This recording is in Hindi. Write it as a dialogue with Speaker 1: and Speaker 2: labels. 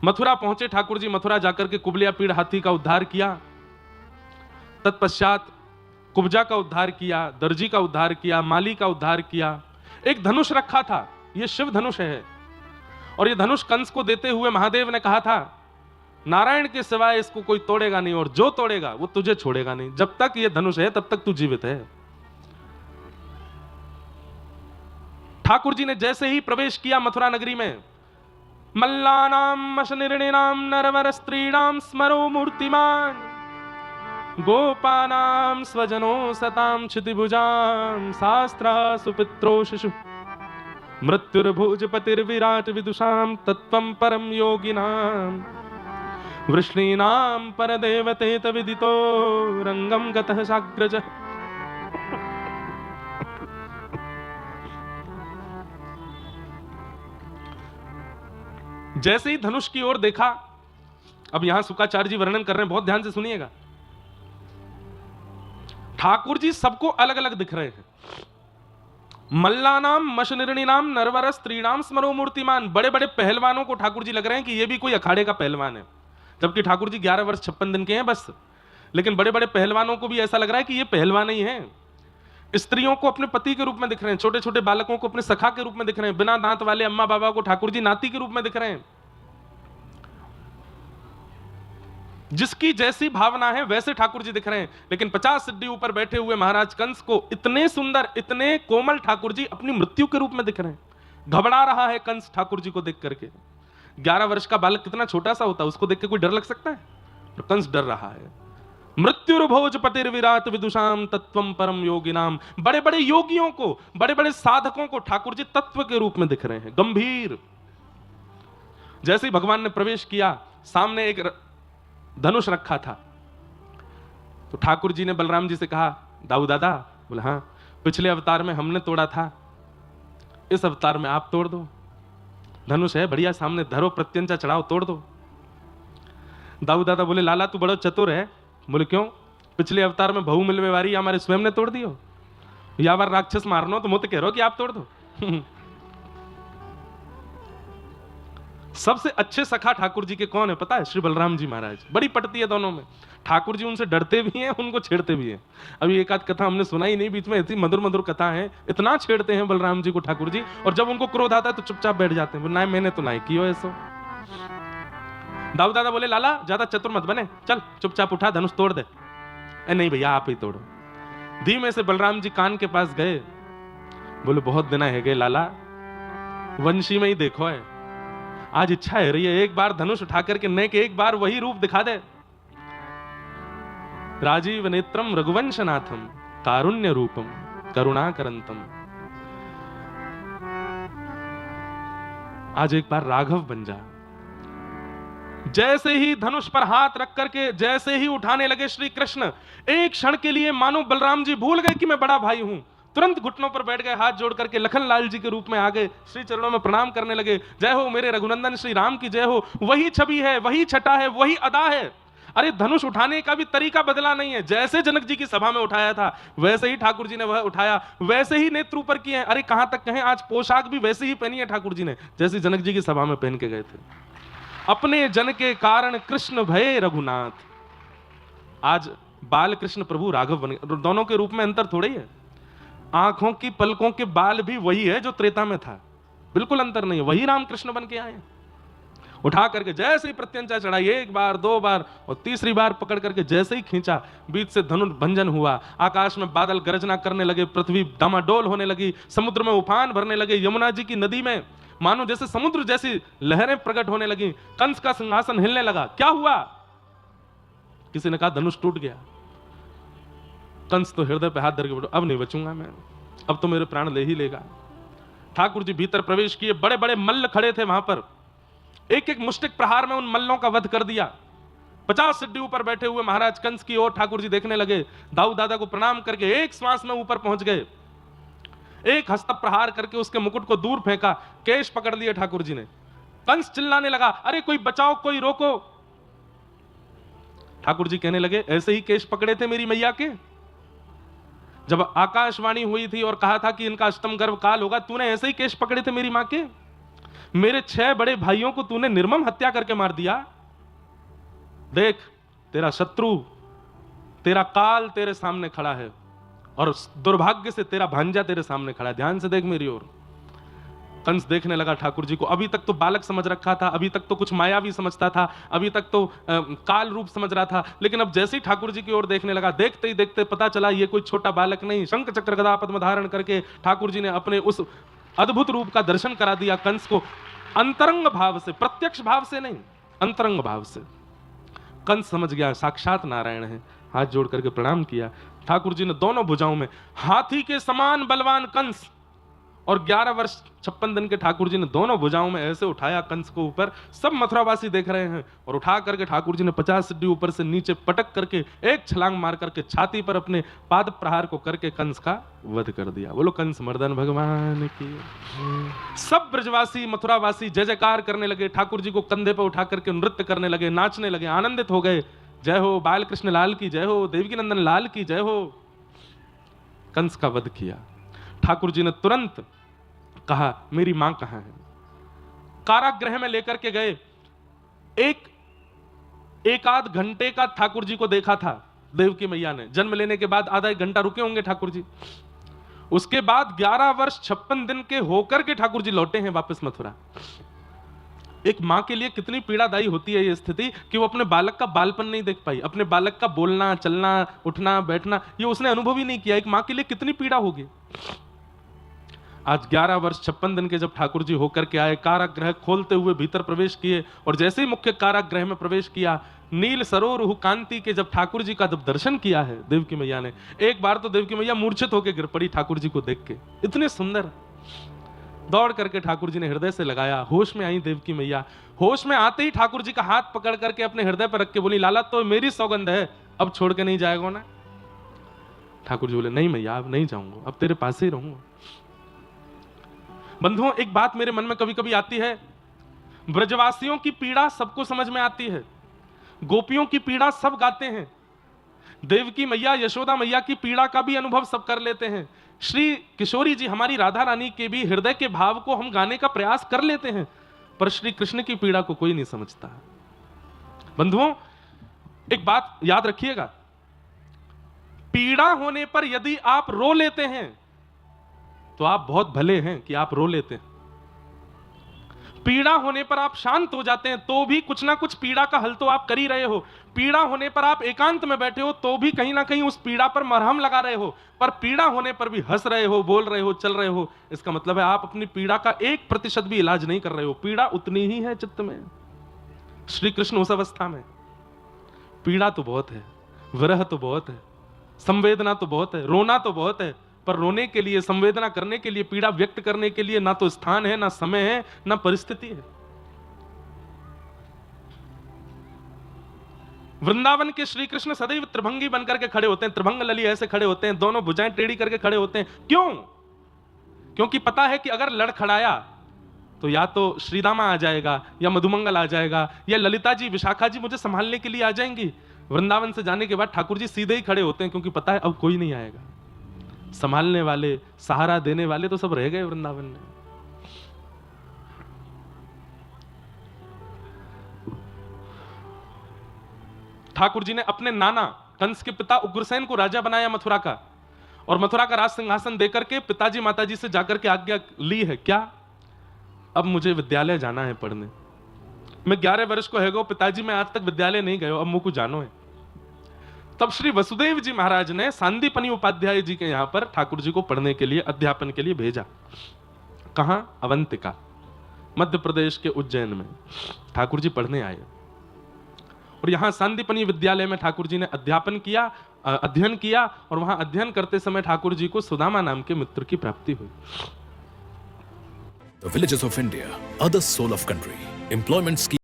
Speaker 1: मथुरा पहुंचे ठाकुर जी। मथुरा जाकर के कुबलिया पीड़ हाथी का उद्धार किया, तत्पश्चात कुब्जा का उद्धार किया, दर्जी का उद्धार किया, माली का उद्धार किया। एक धनुष रखा था, यह शिव धनुष है, और यह धनुष कंस को देते हुए महादेव ने कहा था नारायण के सिवाय इसको कोई तोड़ेगा नहीं, और जो तोड़ेगा वो तुझे छोड़ेगा नहीं। जब तक यह धनुष है तब तक तू जीवित है। ठाकुर जी ने जैसे ही प्रवेश किया मथुरा नगरी में, मल्लानाम मशनिर्णिनाम नरवर स्त्रीणाम स्मरो मूर्तिमान, गोपानाम स्वजनो सताम क्षितिभुजाम शास्त्रा सुपित्रो शिशु, मृत्युर्भुजपतिर्विराट विदुषाम तत्वं परम योगिनाम, वृष्णीनाम परदेवतेत विदितो रंगम गतः साग्रज। जैसे ही धनुष की ओर देखा, अब यहां शुकाचार्य जी वर्णन कर रहे हैं, बहुत ध्यान से सुनिएगा। ठाकुर जी सबको अलग अलग दिख रहे हैं। मल्लानाम मशनिर्णिनाम नरवर स्त्रीणाम स्मरो मूर्तिमान, बड़े बड़े पहलवानों को ठाकुर जी लग रहे हैं कि ये भी कोई अखाड़े का पहलवान है, जबकि ठाकुर जी 11 वर्ष 56 दिन के हैं बस। लेकिन बड़े बड़े पहलवानों को भी ऐसा लग रहा है कि ये पहलवान ही है। स्त्रियों को अपने पति के रूप में दिख रहे हैं, छोटे छोटे बालकों को अपने सखा के रूप में दिख रहे हैं, बिना दांत वाले अम्मा बाबा को ठाकुर जी नाती के रूप में दिख रहे हैं। जिसकी जैसी भावना है वैसे ठाकुर जी दिख रहे हैं। लेकिन 50 सिद्धि ऊपर बैठे हुए महाराज कंस को इतने सुंदर, इतने कोमल ठाकुर जी अपनी मृत्यु के रूप में दिख रहे हैं। घबरा रहा है कंस ठाकुर जी को देख करके। 11 वर्ष का बालक कितना छोटा सा होता है, उसको देख के कोई डर लग सकता है? तो कंस डर रहा है। मृत्युर्भोजपतिर्विराट विदुषाम तत्वम परम योगिनाम, बड़े बड़े योगियों को, बड़े बड़े साधकों को ठाकुर जी तत्व के रूप में दिख रहे हैं, गंभीर। जैसे ही भगवान ने प्रवेश किया, सामने एक धनुष रखा था, तो ठाकुर जी ने बलराम जी से कहा, दाऊ दादा? बोले हाँ। पिछले अवतार में हमने तोड़ा था, इस अवतार में आप तोड़ दो। धनुष है बढ़िया, सामने धरो, प्रत्यंचा चढ़ाओ, तोड़ दो। दाऊ दादा बोले, लाला तू बड़ा चतुर है। बोले क्यों? पिछले अवतार में बहु मिलवे वारी हमारे स्वयं ने तोड़ दियो, या बार राक्षस मारनो तो मुझे कह रहे हो कि आप तोड़ दो। सबसे अच्छे सखा ठाकुर जी के कौन है पता है? श्री बलराम जी महाराज। बड़ी पटती है दोनों में। ठाकुर जी उनसे डरते भी हैं, उनको छेड़ते भी हैं। अभी एक आध कथा हमने सुनाई नहीं, बीच में ऐसी मधुर मधुर कथा है, इतना छेड़ते हैं बलराम जी को ठाकुर जी, और जब उनको क्रोध आता है तो चुपचाप बैठ जाते हैं। ना मैंने तो ना किया ऐसा। दाऊ दादा बोले, लाला ज्यादा चतुर मत बने, चल चुपचाप उठा धनुष तोड़ दे। नहीं भैया आप ही तोड़ो। धीमे से बलराम जी कान के पास गए, बोले बहुत दिन है गए लाला, वंशी में ही देखो है, आज इच्छा है रही है एक बार धनुष उठा करके नेक एक बार वही रूप दिखा दे। राजीव नेत्रम रघुवंशनाथम कारुण्य रूपम करुणाकरंतम, आज एक बार राघव बन जा। जैसे ही धनुष पर हाथ रख करके जैसे ही उठाने लगे श्री कृष्ण, एक क्षण के लिए मानो बलराम जी भूल गए कि मैं बड़ा भाई हूं। तुरंत घुटनों पर बैठ गए, हाथ जोड़ करके लखन लाल जी के रूप में आ गए, श्री चरणों में प्रणाम करने लगे। जय हो मेरे रघुनंदन श्री राम की जय हो। वही छवि है, वही छटा है, वही अदा है। अरे धनुष उठाने का भी तरीका बदला नहीं है। जैसे जनक जी की सभा में उठाया था वैसे ही ठाकुर जी ने वह उठाया, वैसे ही नेत्र ऊपर किए हैं। अरे कहां तक कहें, आज पोशाक भी वैसे ही पहनी है ठाकुर जी ने जैसे जनक जी की सभा में पहन के गए थे। अपने जन के कारण कृष्ण भये रघुनाथ। आज बाल कृष्ण प्रभु राघव बन गए। दोनों के रूप में अंतर थोड़ा ही है। आंखों की पलकों के बाल भी वही है जो त्रेता में था, बिल्कुल अंतर नहीं है। वही राम कृष्ण बन के आए। उठा करके जैसे ही प्रत्यंचा चढ़ाई, एक बार दो बार और तीसरी बार पकड़ करके जैसे ही खींचा, बीच से धनुष भंजन हुआ। आकाश में बादल गरजना करने लगे, पृथ्वी डामाडोल होने लगी, समुद्र में उफान भरने लगे, यमुना जी की नदी में मानो जैसे समुद्र जैसी लहरें प्रकट होने लगी। कंस का सिंहासन हिलने लगा। क्या हुआ? किसी ने कहा धनुष टूट गया। कंस तो हृदय पे हाथ धर के बोलो, अब नहीं बचूंगा मैं, अब तो मेरे प्राण ले ही लेगा। ठाकुर जी भीतर प्रवेश किए। बड़े बड़े मल्ल खड़े थे वहां पर, एक एक मुष्टिक प्रहार में उन मल्लों का वध कर दिया। 50 सिद्धि ऊपर बैठे हुए महाराज कंस की ओर ठाकुर जी देखने लगे। दाऊ दादा को प्रणाम करके एक श्वास में ऊपर पहुंच गए। एक हस्त प्रहार करके उसके मुकुट को दूर फेंका, केश पकड़ लिए ठाकुर जी ने। कंस चिल्लाने लगा, अरे कोई बचाओ, कोई रोको। ठाकुर जी कहने लगे, ऐसे ही केश पकड़े थे मेरी मैया के जब आकाशवाणी हुई थी और कहा था कि इनका अष्टम गर्भ काल होगा, तूने ऐसे ही केश पकड़े थे मेरी मां के। मेरे 6 बड़े भाइयों को तूने निर्मम हत्या करके मार दिया। देख, तेरा शत्रु, तेरा काल तेरे सामने खड़ा है और दुर्भाग्य से तेरा भांजा तेरे सामने खड़ा है। ध्यान से देख मेरी ओर। कंस देखने लगा ठाकुर जी को। अभी तक तो बालक समझ रखा था, अभी तक तो कुछ मायावी समझता था, अभी तक तो काल रूप समझ रहा था, लेकिन अब जैसे ही ठाकुर जी की ओर देखने लगा, देखते ही देखते पता चला ये कोई छोटा बालक नहीं, शंख चक्र गदा पद्म धारण करके ठाकुर जी ने अपने उस अद्भुत रूप का दर्शन करा दिया कंस को, अंतरंग भाव से, प्रत्यक्ष भाव से नहीं, अंतरंग भाव से। कंस समझ गया साक्षात नारायण है, हाथ जोड़ करके प्रणाम किया। ठाकुर जी ने दोनों भुजाओं में हाथी के समान बलवान कंस और 11 वर्ष 56 दिन के ठाकुर जी ने दोनों भुजाओं में ऐसे उठाया कंस को ऊपर। सब मथुरावासी देख रहे हैं और उठा करके ठाकुर जी ने 50 सीढ़ी ऊपर से नीचे पटक करके एक छलांग मार करके छाती पर अपने पाद प्रहार को करके कंस का वध कर दिया। बोलो कंस मर्दन भगवान की। सब ब्रजवासी मथुरावासी जय जयकार करने लगे, ठाकुर जी को कंधे पर उठा करके नृत्य करने लगे, नाचने लगे, आनंदित हो गए। जय हो बाल कृष्ण लाल की जय हो, देवकी नंदन लाल की जय हो। कंस का वध किया। ठाकुर जी ने तुरंत कहा मेरी मां कहां है। कारागृह में लेकर के गए। एक आध घंटे का ठाकुर जी को देखा था देवकी मैया ने। जन्म लेने के बाद आधा 1 घंटा रुके होंगे ठाकुर जी। उसके बाद 11 वर्ष 56 दिन के होकर के ठाकुर जी लौटे हैं वापस मथुरा। एक मां के लिए कितनी पीड़ादायी होती है ये स्थिति कि वो अपने बालक का बालपन नहीं देख पाई, अपने बालक का बोलना चलना उठना बैठना ये उसने अनुभव ही नहीं किया। एक मां के लिए कितनी पीड़ा होगी। आज 11 वर्ष 56 दिन के जब ठाकुर जी होकर के आए, कारागृह खोलते हुए भीतर प्रवेश किए और जैसे ही मुख्य कारागृह में प्रवेश किया, नील सरोरुह कांति के जब ठाकुर जी का जब दर्शन किया है देवकी मैया ने, एक बार तो देवकी मैया मूर्छित होकर गिर पड़ी ठाकुर जी को देख के। इतने सुंदर। दौड़ करके ठाकुर जी ने हृदय से लगाया। होश में आई देवकी मैया। होश में आते ही ठाकुर जी का हाथ पकड़ करके अपने हृदय पर रख के बोली, लाला तो मेरी सौगंध है, अब छोड़ के नहीं जाएगा ना। ठाकुर जी बोले, नहीं मैया अब नहीं जाऊंगा, अब तेरे पास ही रहूंगा। बंधुओं, एक बात मेरे मन में कभी कभी आती है, ब्रजवासियों की पीड़ा सबको समझ में आती है, गोपियों की पीड़ा सब गाते हैं, देवकी मैया यशोदा मैया की पीड़ा का भी अनुभव सब कर लेते हैं, श्री किशोरी जी हमारी राधा रानी के भी हृदय के भाव को हम गाने का प्रयास कर लेते हैं, पर श्री कृष्ण की पीड़ा को कोई नहीं समझता। बंधुओं, एक बात याद रखिएगा, पीड़ा होने पर यदि आप रो लेते हैं तो आप बहुत भले हैं कि आप रो लेते हैं। पीड़ा होने पर आप शांत हो जाते हैं तो भी कुछ ना कुछ पीड़ा का हल तो आप कर ही रहे हो। पीड़ा होने पर आप एकांत में बैठे हो तो भी कहीं ना कहीं उस पीड़ा पर मरहम लगा रहे हो, पर पीड़ा होने पर भी हंस रहे हो, बोल रहे हो, चल रहे हो। इसका मतलब है आप अपनी पीड़ा का 1% भी इलाज नहीं कर रहे हो। पीड़ा उतनी ही है चित्त में। श्री कृष्ण उस अवस्था में, पीड़ा तो बहुत है, विरह तो बहुत है, संवेदना तो बहुत है, रोना तो बहुत है, पर रोने के लिए, संवेदना करने के लिए, पीड़ा व्यक्त करने के लिए ना तो स्थान है, ना समय है, ना परिस्थिति है। वृंदावन के श्री कृष्ण सदैव त्रिभंगी बनकर के खड़े होते हैं, त्रिभंग लली ऐसे खड़े होते हैं, दोनों भुजाएं टेढ़ी करके खड़े होते हैं। क्यों? क्योंकि पता है कि अगर लड़खड़ाया तो या तो श्रीदामा आ जाएगा, या मधुमंगल आ जाएगा, या ललिता जी, विशाखा जी मुझे संभालने के लिए आ जाएंगी। वृंदावन से जाने के बाद ठाकुर जी सीधे ही खड़े होते हैं, क्योंकि पता है अब कोई नहीं आएगा। संभालने वाले, सहारा देने वाले तो सब रह गए वृंदावन में। ठाकुर जी ने अपने नाना कंस के पिता उग्रसेन को राजा बनाया मथुरा का, और मथुरा का राज सिंहासन देकर के पिताजी माताजी से जाकर के आज्ञा ली है, क्या अब मुझे विद्यालय जाना है पढ़ने। मैं 11 वर्ष को है गो पिताजी, मैं आज तक विद्यालय नहीं गयो, अब मुझको जानो है। तब श्री वसुदेव जी महाराज ने सांदीपनी उपाध्याय जी के यहां पर ठाकुर जी को पढ़ने के लिए, अध्यापन के लिए भेजा। कहां? अवंतिका, मध्य प्रदेश के उज्जैन में ठाकुर जी पढ़ने आए, और यहां सांदीपनी विद्यालय में ठाकुर जी ने अध्यापन किया, अध्ययन किया, और वहां अध्ययन करते समय ठाकुर जी को सुदामा नाम के मित्र की प्राप्ति हुई।
Speaker 2: The villages of India are the soul of country. Employment scheme